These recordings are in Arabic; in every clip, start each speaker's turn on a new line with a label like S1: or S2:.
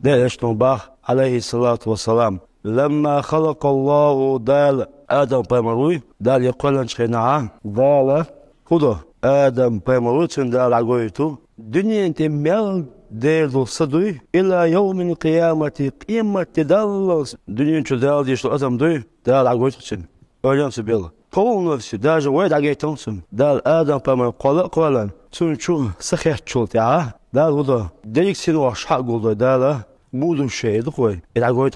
S1: ده اشتنبах عليه الصلاة والسلام لما خلق الله دال آدم بمروي دال يقولن شخناع دال خدا آدم بمروي دال عقويتو دنيا انت مل دير صدوي إلى يوم القيامة قيمة دال دنيا انت دال ديشتو آدم دوي دال عقويتو سن أوليان سبيل قول نفسي داج ويد عقيتون سن دال آدم بمروي قولن تنشو سخيت شلتها دال خدا ديك سنو أشحق قول دال مودو شيء دخوي العقويت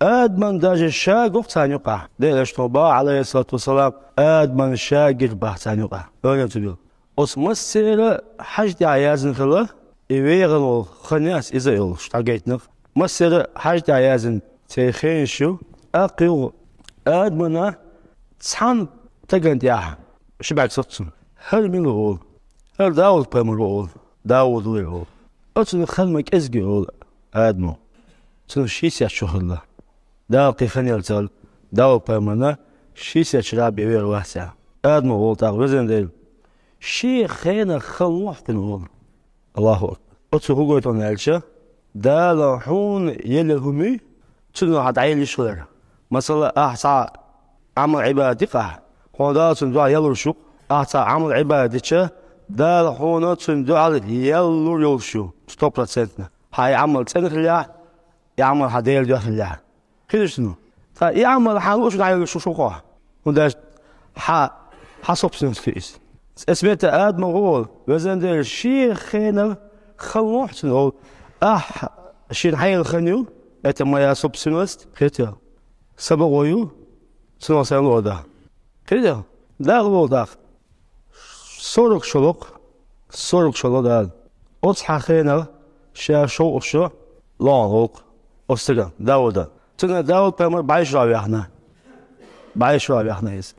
S1: آدم داج الشاق وقتاني قا ده اشتنباه عليه الصلاة والسلام آدم الشاق يقبح تاني قا أوليان سبيل أسمسير حاجة عيازن خلا يويغنو خناس إذا يل شتاقيتنا مسير حاجة عيازن تيخين شو أقيو آدمنا تسحن تقنت ياها شبعك صدسن هل من الغول هل داود بام الغول داود الغول أتن خلمك إزقي غول آدمو تن شيسيا شخلا داود قيخن يلتال داود بامنا شيسيا شراب يويغ واسع آدمو غول تاق وزن ديل شي خينا خلوح تنغول الله أكبر أتن غوغويتون الشا دالا حون يلهمي تنو عدعي لشغلر مثلا أحسا عمل عبادة هذا تندو يلرشو أحسا عمل عبادة دال هنا تندو على يلرشو 100% هاي عمل سنة يعمل هدير جاه الله كده شنو فيعمل حلوش على شو قاه وده حسب سنسكيس اسمته آدم غول وزن ده شيء خينا خلوح شنو شيء حي الخنيو ما يسب سنوست كده سبقويو سنو سنو ده كده ده غول ده سورك شلوك ده أصحى خينا شو لانوك أستغل داود تنا داود بمر بعيش رابيحنا يس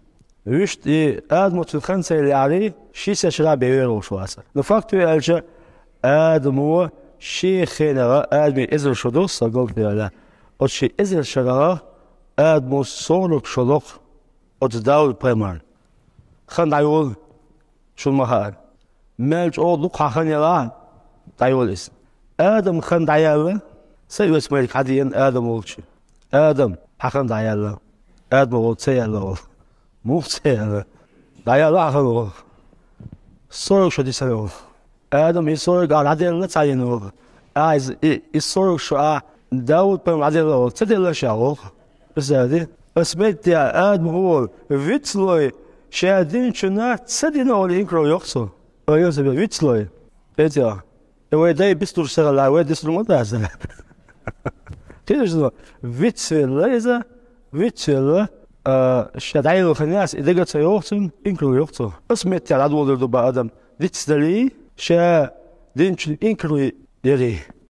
S1: ويشت آدم تخنسي اللي عليه شي سشرا بيرو شو أصلا نفكتو يالجا آدم هو شي خينا آدم إزر شدو سقول بيلا أو شي إزر شغلا آدم صورك شلوك أو داود بمر خن دايول شو المهار مالج أو لقى خنيلا دايول اسم آدم خن دايلا سيو اسمك عاديين آدم ولش آدم حخن دايلا آدم ولتسيلا مو تسيلا دايلا خلو صورك شو دي سيو آدم يصورك على عاديين لا تعينه عايز يصورك شو داود بم عاديين تدل شغل بس هذه اسمت يا آدم هو فيتلوي شادين شنا تسدينا ولا ينكرو يقصو أيوة فيتلوي بيتيا ويداي بيستور شغل لا ويدي سلو مدازة كده شنو فيتسل شدعيلو خناس إذا قلت يوقتن إنكرو يوقتن اسمت على عدو دبا آدم فيتسلي شا دينش إنكرو يري